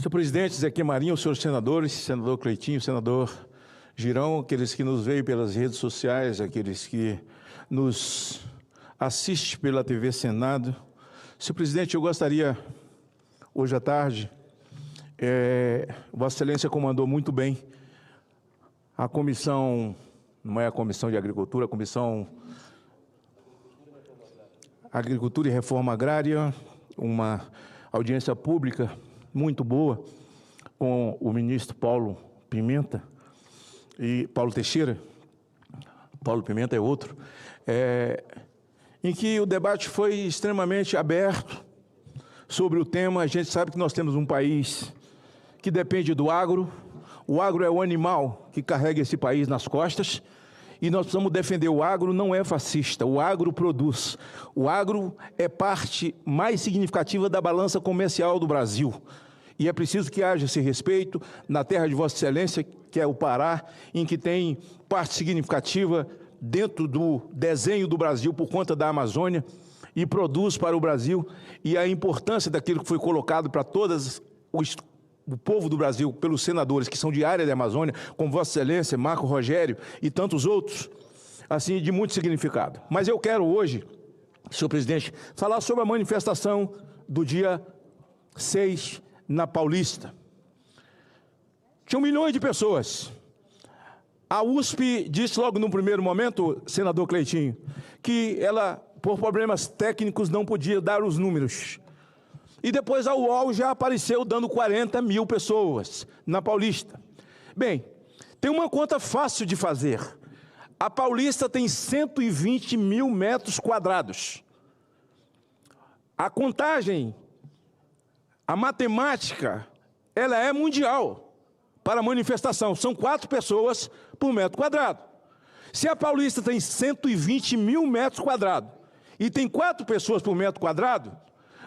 Senhor presidente, Zequinha Marinho, os senhores senadores, senador Cleitinho, senador Girão, aqueles que nos veem pelas redes sociais, aqueles que nos assistem pela TV Senado. Senhor presidente, eu gostaria, hoje à tarde, Vossa Excelência comandou muito bem a comissão, não é a Comissão de Agricultura, a Comissão Agricultura e Reforma Agrária, uma audiência pública muito boa com o ministro Paulo Pimenta e Paulo Teixeira. Paulo Pimenta é outro, em que o debate foi extremamente aberto sobre o tema. A gente sabe que nós temos um país que depende do agro. O agro é o animal que carrega esse país nas costas, e nós precisamos defender o agro. Não é fascista, o agro produz. O agro é parte mais significativa da balança comercial do Brasil. E é preciso que haja esse respeito na terra de Vossa Excelência, que é o Pará, em que tem parte significativa dentro do desenho do Brasil por conta da Amazônia, e produz para o Brasil, e a importância daquilo que foi colocado para todas o povo do Brasil, pelos senadores que são de área da Amazônia, como Vossa Excelência, Marco Rogério e tantos outros, assim, de muito significado. Mas eu quero hoje, senhor presidente, falar sobre a manifestação do dia 6 na Paulista. Tinham milhões de pessoas. A USP disse logo no primeiro momento, senador Cleitinho, que ela, por problemas técnicos, não podia dar os números. E depois a UOL já apareceu dando 40 mil pessoas na Paulista. Bem, tem uma conta fácil de fazer. A Paulista tem 120 mil metros quadrados. A contagem, a matemática, ela é mundial para a manifestação. São 4 pessoas por metro quadrado. Se a Paulista tem 120 mil metros quadrados e tem 4 pessoas por metro quadrado,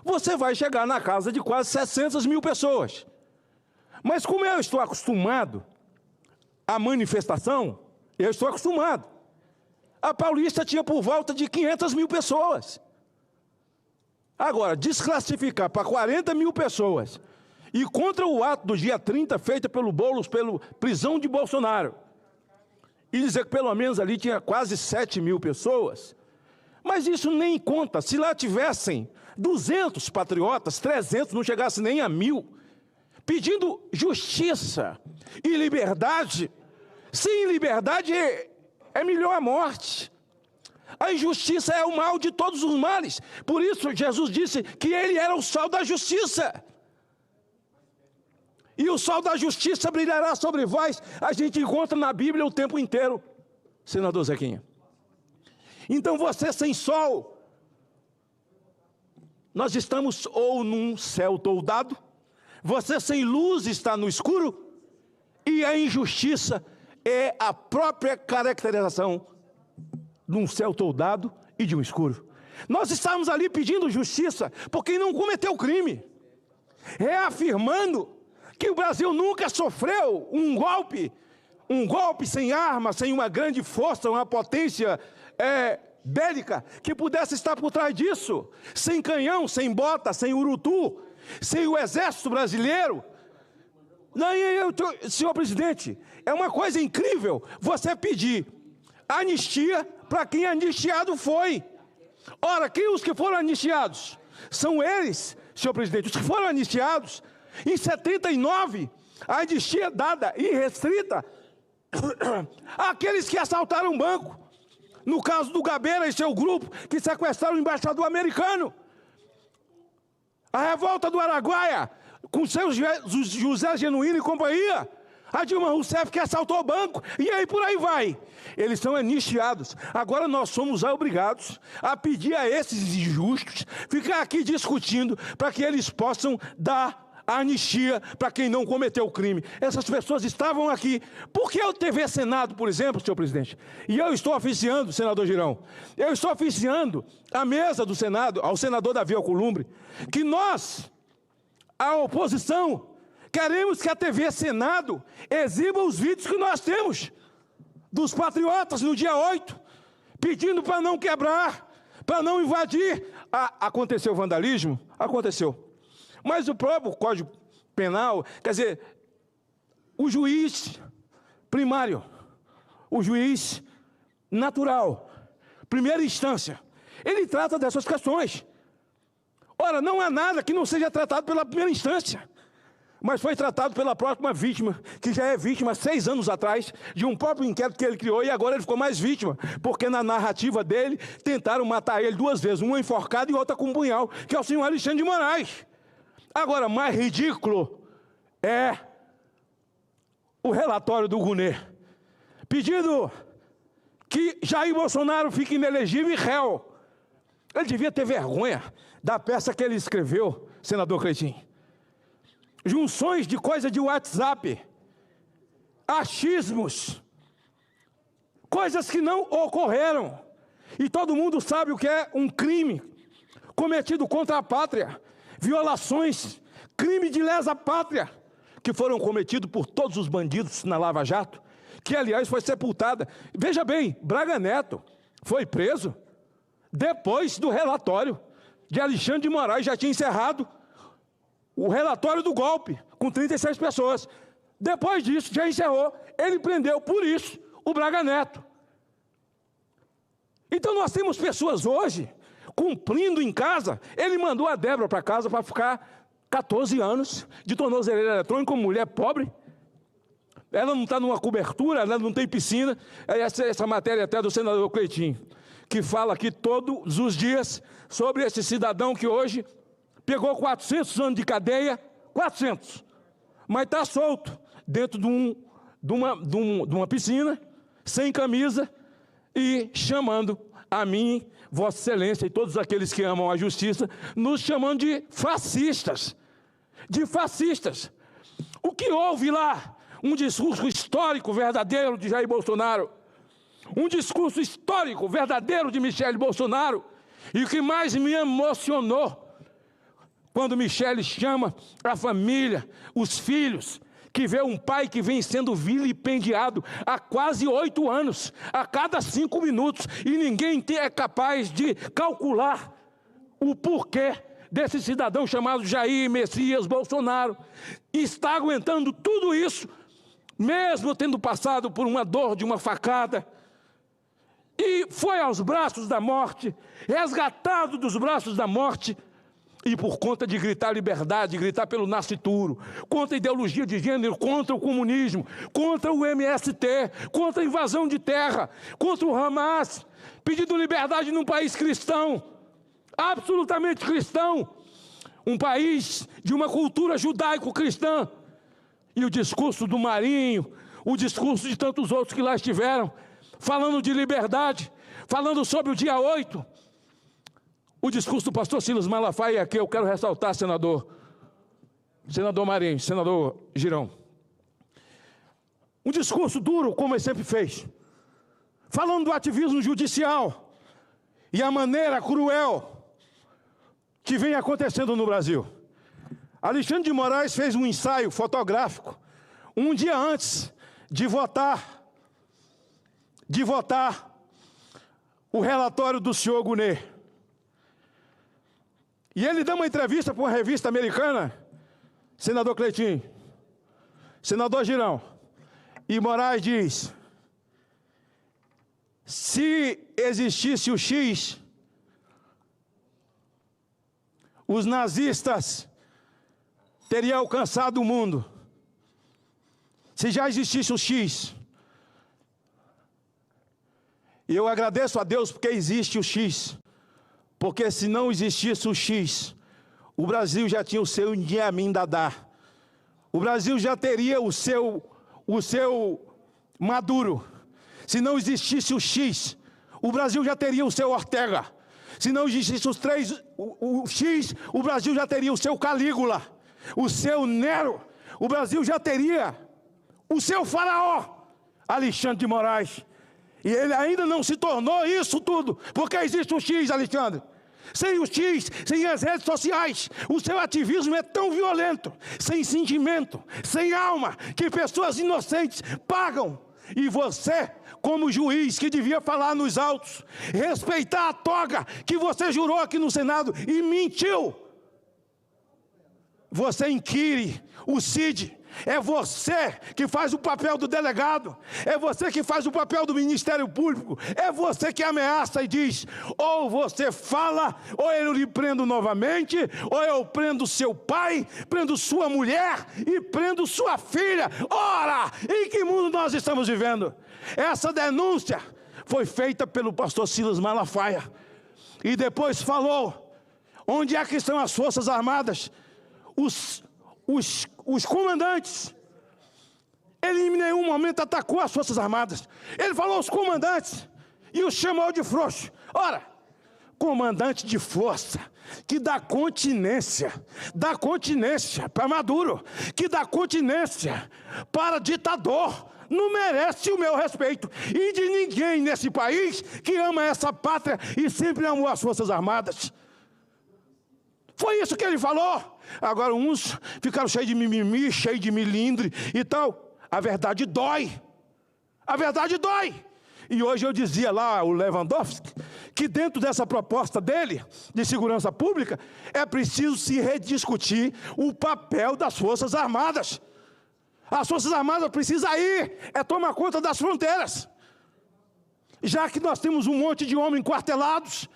você vai chegar na casa de quase 600 mil pessoas. Mas como eu estou acostumado à manifestação, eu estou acostumado. A Paulista tinha por volta de 500 mil pessoas. Agora, desclassificar para 40 mil pessoas e contra o ato do dia 30, feito pelo Boulos, pela prisão de Bolsonaro, e dizer que pelo menos ali tinha quase 7 mil pessoas, mas isso nem conta. Se lá tivessem 200 patriotas, 300, não chegasse nem a 1000, pedindo justiça e liberdade. Sem liberdade é melhor a morte. A injustiça é o mal de todos os males. Por isso Jesus disse que ele era o sol da justiça. E o sol da justiça brilhará sobre vós. A gente encontra na Bíblia o tempo inteiro, senador Zequinha. Então você sem sol, nós estamos ou num céu toldado, você sem luz está no escuro, e a injustiça é a própria caracterização de um céu toldado e de um escuro. Nós estamos ali pedindo justiça por quem não cometeu crime, reafirmando que o Brasil nunca sofreu um golpe sem arma, sem uma grande força, uma potência bélica que pudesse estar por trás disso, sem canhão, sem bota, sem urutu, sem o exército brasileiro. Senhor presidente, é uma coisa incrível você pedir anistia para quem anistiado foi. Ora, os que foram anistiados são eles, senhor presidente, os que foram anistiados em 79, a anistia dada irrestrita àqueles que assaltaram um banco. No caso do Gabeira e seu grupo, que sequestraram o embaixador americano. A revolta do Araguaia, com seus José Genuíno e companhia. A Dilma Rousseff, que assaltou o banco. E aí por aí vai. Eles são anistiados. Agora nós somos obrigados a pedir a esses injustos ficar aqui discutindo para que eles possam dar a anistia para quem não cometeu o crime. Essas pessoas estavam aqui. Por que o TV Senado, por exemplo, senhor presidente? E eu estou oficiando, senador Girão, eu estou oficiando a mesa do Senado, ao senador Davi Alcolumbre, que nós, a oposição, queremos que a TV Senado exiba os vídeos que nós temos dos patriotas no dia 8, pedindo para não quebrar, para não invadir. Aconteceu vandalismo? Aconteceu. Mas o próprio Código penal, quer dizer, o juiz primário, o juiz natural, primeira instância, ele trata dessas questões. Ora, não há nada que não seja tratado pela primeira instância, mas foi tratado pela próxima vítima, que já é vítima 6 anos atrás, de um próprio inquérito que ele criou, e agora ele ficou mais vítima, porque na narrativa dele, tentaram matar ele 2 vezes, uma enforcada e outra com um punhal, que é o senhor Alexandre de Moraes. Agora, mais ridículo é o relatório do Gunê, pedindo que Jair Bolsonaro fique inelegível e réu. Ele devia ter vergonha da peça que ele escreveu, senador Cleitinho. Junções de coisa de WhatsApp, achismos, coisas que não ocorreram. E todo mundo sabe o que é um crime cometido contra a pátria, violações, crime de lesa pátria, que foram cometidos por todos os bandidos na Lava Jato, que aliás foi sepultada. Veja bem, Braga Neto foi preso depois do relatório de Alexandre de Moraes, já tinha encerrado o relatório do golpe, com 36 pessoas. Depois disso, já encerrou. Ele prendeu, por isso, o Braga Neto. Então, nós temos pessoas hoje, cumprindo em casa. Ele mandou a Débora para casa para ficar 14 anos de tornozeleira eletrônica, como mulher pobre. Ela não está numa cobertura, ela não tem piscina. Essa matéria até do senador Cleitinho, que fala aqui todos os dias sobre esse cidadão que hoje pegou 400 anos de cadeia, 400, mas está solto dentro de uma piscina, sem camisa, e chamando a mim, Vossa Excelência, e todos aqueles que amam a justiça, nos chamando de fascistas. De fascistas. O que houve lá? Um discurso histórico verdadeiro de Jair Bolsonaro, um discurso histórico verdadeiro de Michele Bolsonaro, e o que mais me emocionou, quando Michele chama a família, os filhos, que vê um pai que vem sendo vilipendiado há quase 8 anos, a cada 5 minutos, e ninguém é capaz de calcular o porquê desse cidadão chamado Jair Messias Bolsonaro está aguentando tudo isso, mesmo tendo passado por uma dor de uma facada, e foi aos braços da morte, resgatado dos braços da morte, e por conta de gritar liberdade, gritar pelo nascituro, contra a ideologia de gênero, contra o comunismo, contra o MST, contra a invasão de terra, contra o Hamas, pedindo liberdade num país cristão, absolutamente cristão, um país de uma cultura judaico-cristã. E o discurso do Marinho, o discurso de tantos outros que lá estiveram, falando de liberdade, falando sobre o dia 8, o discurso do pastor Silas Malafaia, aqui eu quero ressaltar, senador Marinho, senador Girão. Um discurso duro, como ele sempre fez, falando do ativismo judicial e a maneira cruel que vem acontecendo no Brasil. Alexandre de Moraes fez um ensaio fotográfico um dia antes de votar o relatório do senhor Gunê. E ele dá uma entrevista para uma revista americana, senador Cleitinho, senador Girão, e Moraes diz: se existisse o X, os nazistas teriam alcançado o mundo. Se já existisse o X, e eu agradeço a Deus porque existe o X, porque se não existisse o X, o Brasil já tinha o seu Idi Amin Dada, o Brasil já teria o seu Maduro. Se não existisse o X, o Brasil já teria o seu Ortega. Se não existisse o X, o Brasil já teria o seu Calígula, o seu Nero. O Brasil já teria o seu faraó, Alexandre de Moraes. E ele ainda não se tornou isso tudo, porque existe o X, Alexandre. Sem o X, sem as redes sociais, o seu ativismo é tão violento, sem sentimento, sem alma, que pessoas inocentes pagam. E você, como juiz que devia falar nos autos, respeitar a toga que você jurou aqui no Senado e mentiu. você inquire o CID. É você que faz o papel do delegado, é você que faz o papel do Ministério Público, é você que ameaça e diz: ou você fala, ou eu lhe prendo novamente, ou eu prendo seu pai, prendo sua mulher e prendo sua filha. Ora, em que mundo nós estamos vivendo? Essa denúncia foi feita pelo pastor Silas Malafaia, e depois falou: onde é que estão as Forças Armadas? Os comandantes. Ele em nenhum momento atacou as Forças Armadas. Ele falou os comandantes e os chamou de frouxo. Ora, comandante de força que dá continência para Maduro, que dá continência para ditador, não merece o meu respeito e de ninguém nesse país que ama essa pátria e sempre amou as Forças Armadas. Foi isso que ele falou. Agora uns ficaram cheios de mimimi, cheios de milindre e tal. A verdade dói. A verdade dói. E hoje eu dizia lá, o Lewandowski, que dentro dessa proposta dele, de segurança pública, é preciso se rediscutir o papel das Forças Armadas. As Forças Armadas precisam ir, tomar conta das fronteiras. Já que nós temos um monte de homens quartelados,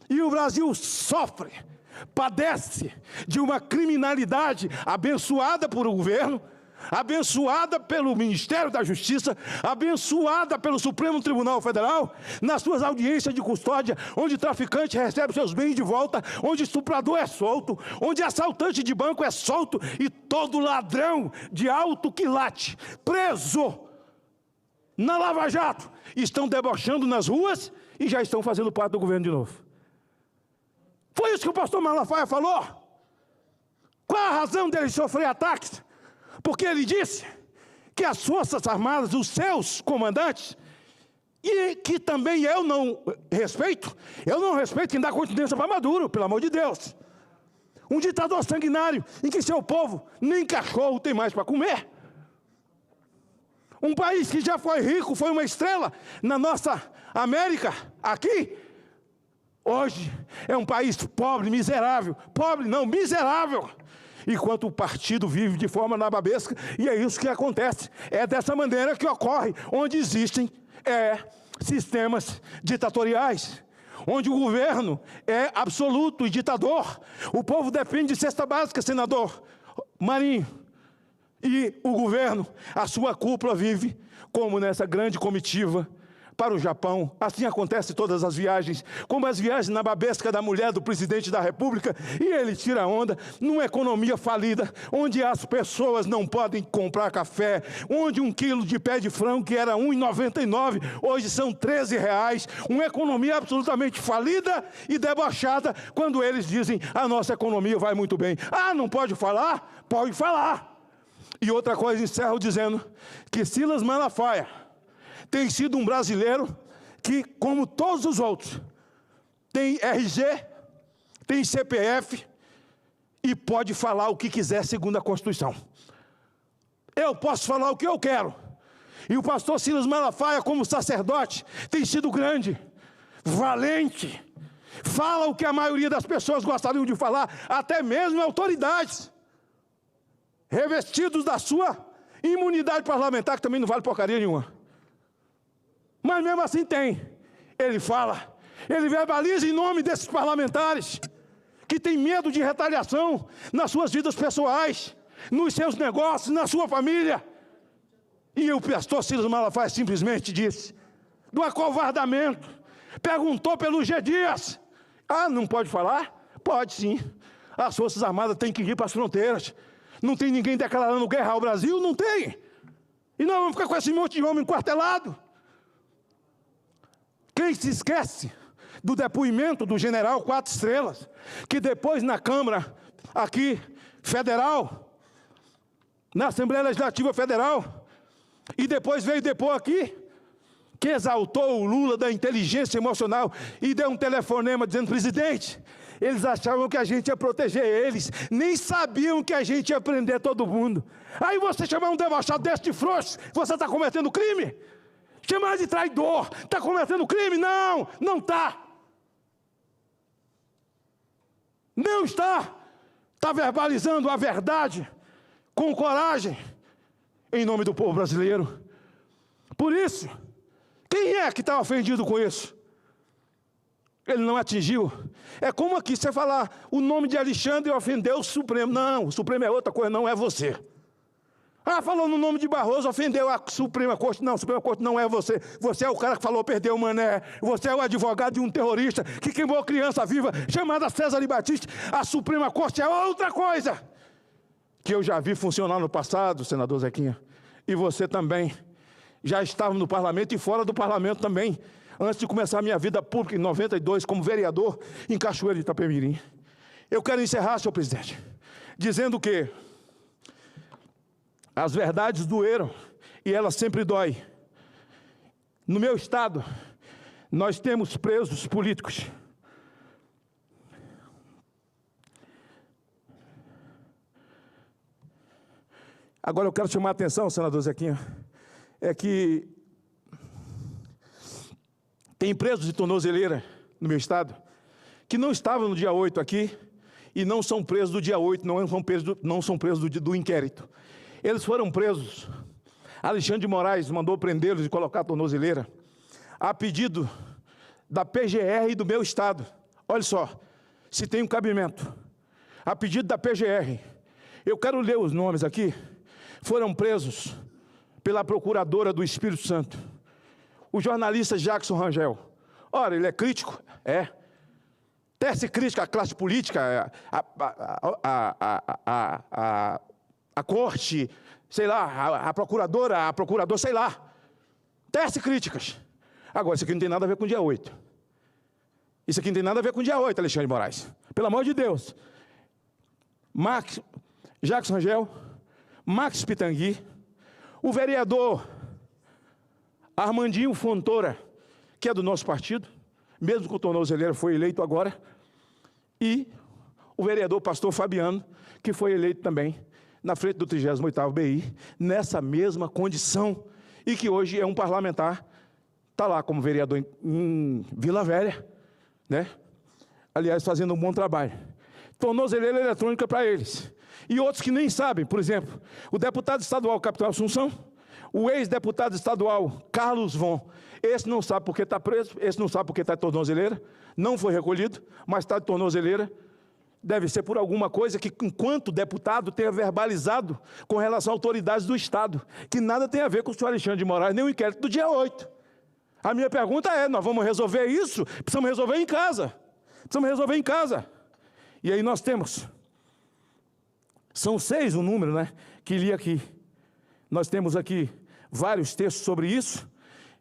e o Brasil sofre, padece de uma criminalidade abençoada por o governo, abençoada pelo Ministério da Justiça, abençoada pelo Supremo Tribunal Federal, nas suas audiências de custódia, onde traficante recebe seus bens de volta, onde estuprador é solto, onde assaltante de banco é solto e todo ladrão de alto quilate, preso na Lava Jato, estão debochando nas ruas e já estão fazendo parte do governo de novo. Foi isso que o pastor Malafaia falou. Qual a razão dele sofrer ataques? Porque ele disse que as Forças Armadas, os seus comandantes, e que também eu não respeito quem dá continência para Maduro, pelo amor de Deus. Um ditador sanguinário, em que seu povo nem cachorro tem mais para comer. Um país que já foi rico, foi uma estrela na nossa América, aqui, hoje é um país pobre, miserável. Pobre não, miserável. Enquanto o partido vive de forma nababesca, e é isso que acontece. É dessa maneira que ocorre, onde existem sistemas ditatoriais, onde o governo é absoluto e ditador. O povo depende de cesta básica, senador Marinho. E o governo, a sua cúpula vive como nessa grande comitiva para o Japão. Assim acontece todas as viagens, como as viagens na babesca da mulher do presidente da República, e ele tira onda numa economia falida, onde as pessoas não podem comprar café, onde 1 quilo de pé de frango, que era R$ 1,99, hoje são R$ 13, uma economia absolutamente falida e debochada, quando eles dizem: a nossa economia vai muito bem. Ah, não pode falar? Pode falar. E outra coisa, encerro dizendo que Silas Malafaia tem sido um brasileiro que, como todos os outros, tem RG, tem CPF e pode falar o que quiser segundo a Constituição. Eu posso falar o que eu quero. E o pastor Silas Malafaia, como sacerdote, tem sido grande, valente, fala o que a maioria das pessoas gostariam de falar, até mesmo autoridades, revestidos da sua imunidade parlamentar, que também não vale porcaria nenhuma. Mas mesmo assim tem. Ele fala, ele verbaliza em nome desses parlamentares que têm medo de retaliação nas suas vidas pessoais, nos seus negócios, na sua família. E o pastor Silas Malafaia simplesmente disse, do acovardamento, perguntou pelo G. Dias. Ah, não pode falar? Pode sim. As Forças Armadas têm que ir para as fronteiras. Não tem ninguém declarando guerra ao Brasil? Não tem. E nós vamos ficar com esse monte de homem enquartelado. Quem se esquece do depoimento do general 4 estrelas, que depois na Câmara aqui Federal, na Assembleia Legislativa Federal, e depois veio depor aqui, que exaltou o Lula da inteligência emocional e deu um telefonema dizendo: presidente, eles achavam que a gente ia proteger eles, nem sabiam que a gente ia prender todo mundo. Aí você chamar um debochado desse de frouxo, você está cometendo crime? Chamar de traidor, está cometendo crime? Não, não está. Não está. está verbalizando a verdade com coragem, em nome do povo brasileiro. Por isso, quem é que está ofendido com isso? Ele não atingiu. É como aqui você falar o nome de Alexandre e ofendeu o Supremo. Não, o Supremo é outra coisa, não é você. Ah, falou no nome de Barroso, ofendeu a Suprema Corte. Não, a Suprema Corte não é você. Você é o cara que falou perdeu o Mané. Você é o advogado de um terrorista que queimou criança viva, chamada César Batista. A Suprema Corte é outra coisa que eu já vi funcionar no passado, senador Zequinha. E você também. Já estava no parlamento e fora do parlamento também. Antes de começar a minha vida pública, em 92, como vereador, em Cachoeira de Itapemirim. Eu quero encerrar, senhor presidente, dizendo que as verdades doeram e elas sempre dói. No meu estado, nós temos presos políticos. Agora eu quero chamar a atenção, senador Zequinha, é que tem presos de tornozeleira no meu estado que não estavam no dia 8 aqui e não são presos do dia 8, não são presos do inquérito. Eles foram presos. Alexandre de Moraes mandou prendê-los e colocar a tornozeleira a pedido da PGR do meu estado. Olha só, se tem um cabimento. A pedido da PGR. Eu quero ler os nomes aqui. Foram presos pela procuradora do Espírito Santo. O jornalista Jackson Rangel. Ora, ele é crítico? É. Tece crítica à classe política, a corte, sei lá, a procurador, sei lá. Tece críticas. Agora, isso aqui não tem nada a ver com o dia 8. Isso aqui não tem nada a ver com o dia 8, Alexandre de Moraes. Pelo amor de Deus. Jackson Rangel, Max Pitangui, o vereador Armandinho Fontoura, que é do nosso partido, mesmo que o tornozeleiro foi eleito agora, e o vereador pastor Fabiano, que foi eleito também na frente do 38º BI, nessa mesma condição, e que hoje é um parlamentar, está lá como vereador em Vila Velha, né? Aliás, fazendo um bom trabalho. Tornozeleira eletrônica para eles. E outros que nem sabem, por exemplo, o deputado estadual Capitão Assunção, o ex-deputado estadual Carlos Von, esse não sabe porque está preso, esse não sabe porque está de tornozeleira, não foi recolhido, mas está de tornozeleira, deve ser por alguma coisa que, enquanto deputado, tenha verbalizado com relação a autoridades do Estado, que nada tem a ver com o senhor Alexandre de Moraes, nem o inquérito do dia 8. A minha pergunta é, nós vamos resolver isso? Precisamos resolver em casa. Precisamos resolver em casa. E aí nós temos, são 6 o número, né, que li aqui. Nós temos aqui vários textos sobre isso,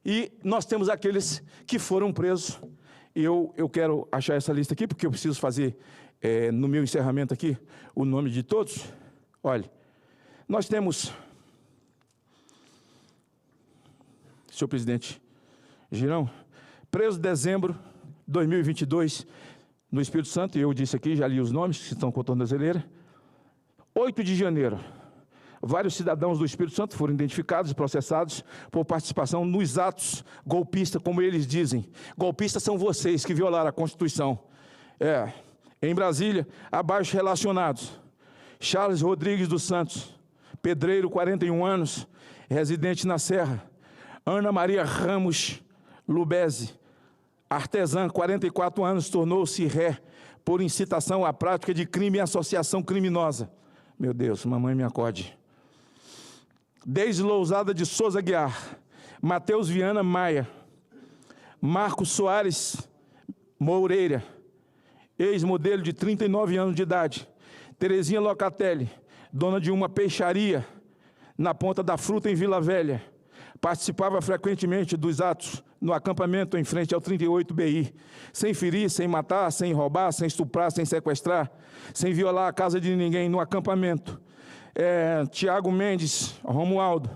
e nós temos aqueles que foram presos. Eu quero achar essa lista aqui, porque eu preciso fazer, no meu encerramento aqui, o nome de todos. Olha, nós temos, senhor presidente Girão, preso em dezembro de 2022, no Espírito Santo, e eu disse aqui, já li os nomes que estão com a tornozeleira. 8 de janeiro, vários cidadãos do Espírito Santo foram identificados e processados por participação nos atos golpistas, como eles dizem. Golpistas são vocês que violaram a Constituição. Em Brasília, abaixo relacionados: Charles Rodrigues dos Santos, pedreiro, 41 anos, residente na Serra. Ana Maria Ramos Lubeze, artesã, 44 anos, tornou-se ré por incitação à prática de crime e associação criminosa. Meu Deus, mamãe me acorde. Deise Lousada de Souza Guiar, Matheus Viana Maia, Marcos Soares Moreira, ex-modelo de 39 anos de idade. Terezinha Locatelli, dona de uma peixaria na Ponta da Fruta, em Vila Velha. Participava frequentemente dos atos no acampamento em frente ao 38 BI, sem ferir, sem matar, sem roubar, sem estuprar, sem sequestrar, sem violar a casa de ninguém no acampamento. Tiago Mendes Romualdo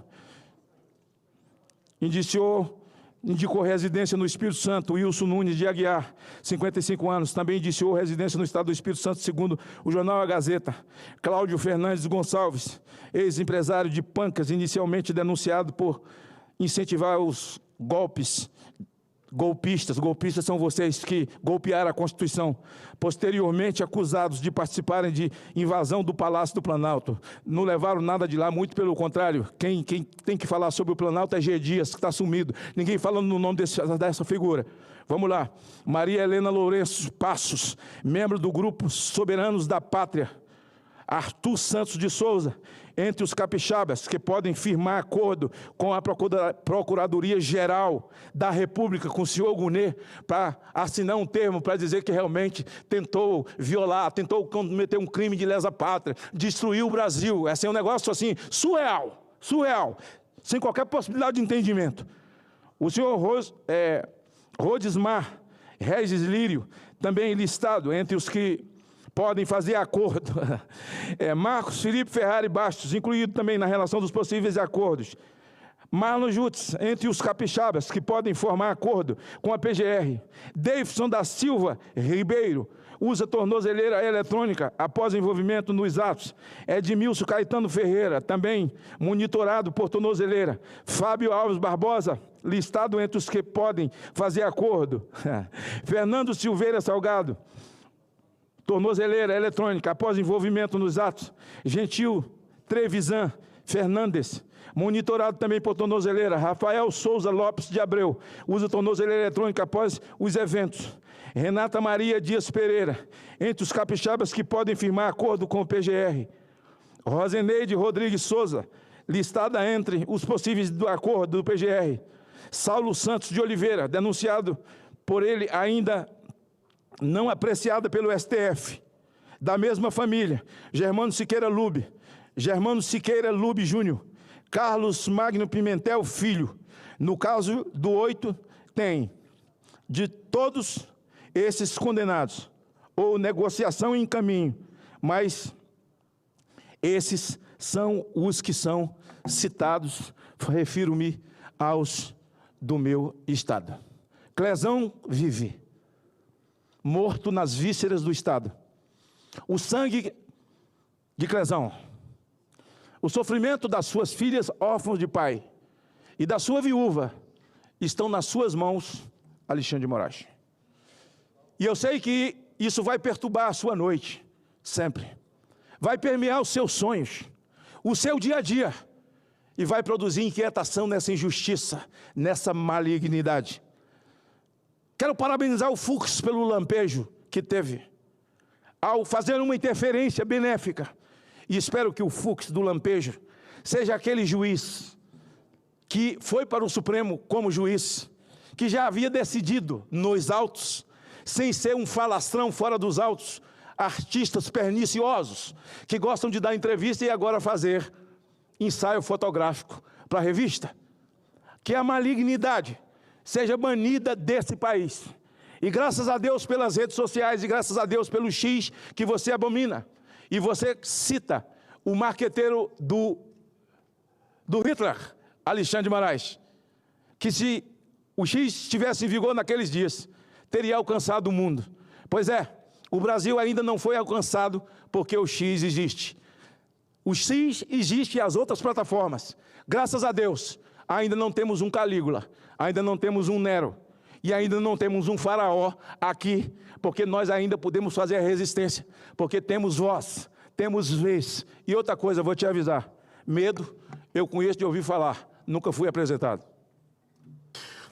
indicou residência no Espírito Santo. Wilson Nunes de Aguiar, 55 anos, também indiciou residência no estado do Espírito Santo, segundo o jornal A Gazeta. Cláudio Fernandes Gonçalves, ex-empresário de Pancas, inicialmente denunciado por incentivar os golpes Golpistas são vocês que golpearam a Constituição, posteriormente acusados de participarem de invasão do Palácio do Planalto. Não levaram nada de lá, muito pelo contrário. Quem tem que falar sobre o Planalto é G. Dias, que está sumido. Ninguém falando no nome dessa figura. Vamos lá. Maria Helena Lourenço Passos, membro do Grupo Soberanos da Pátria. Arthur Santos de Souza, entre os capixabas que podem firmar acordo com a Procuradoria-Geral da República, com o senhor Gunê, para assinar um termo para dizer que realmente tentou violar, tentou cometer um crime de lesa pátria, destruiu o Brasil. Esse é um negócio assim, surreal, sem qualquer possibilidade de entendimento. O senhor Rodismar Regis Lírio, também listado entre os que podem fazer acordo. Marcos Felipe Ferrari Bastos, incluído também na relação dos possíveis acordos. Marlon Jutz, entre os capixabas que podem formar acordo com a PGR. Davidson da Silva Ribeiro, usa tornozeleira eletrônica após envolvimento nos atos. Edmilson Caetano Ferreira, também monitorado por tornozeleira. Fábio Alves Barbosa, listado entre os que podem fazer acordo. Fernando Silveira Salgado, tornozeleira eletrônica após envolvimento nos atos. Gentil Trevisan Fernandes, monitorado também por tornozeleira. Rafael Souza Lopes de Abreu, usa tornozeleira eletrônica após os eventos. Renata Maria Dias Pereira, entre os capixabas que podem firmar acordo com o PGR. Roseneide Rodrigues Souza, listada entre os possíveis do acordo do PGR. Saulo Santos de Oliveira, denunciado por ele ainda não apreciada pelo STF, da mesma família. Germano Siqueira Lube Júnior, Carlos Magno Pimentel Filho. No caso do 8, tem de todos esses condenados, ou negociação em caminho, mas esses são os que são citados, refiro-me aos do meu estado. Clezão vive, morto nas vísceras do Estado. O sangue de Clezão, o sofrimento das suas filhas órfãos de pai e da sua viúva estão nas suas mãos, Alexandre de Moraes. E eu sei que isso vai perturbar a sua noite, sempre. Vai permear os seus sonhos, o seu dia a dia, e vai produzir inquietação nessa injustiça, nessa malignidade. Quero parabenizar o Fux pelo lampejo que teve, ao fazer uma interferência benéfica. E espero que o Fux do lampejo seja aquele juiz que foi para o Supremo como juiz, que já havia decidido nos autos, sem ser um falastrão fora dos autos, artistas perniciosos, que gostam de dar entrevista e agora fazer ensaio fotográfico para a revista. Que a malignidade seja banida desse país. E graças a Deus pelas redes sociais, e graças a Deus pelo X que você abomina. E você cita o marqueteiro do Hitler, Alexandre de Moraes, que se o X estivesse em vigor naqueles dias, teria alcançado o mundo. Pois é, o Brasil ainda não foi alcançado porque o X existe. O X existe e as outras plataformas. Graças a Deus, ainda não temos um Calígula, ainda não temos um Nero, e ainda não temos um faraó aqui, porque nós ainda podemos fazer a resistência, porque temos voz, temos vez. E outra coisa, vou te avisar, medo, eu conheço de ouvir falar, nunca fui apresentado.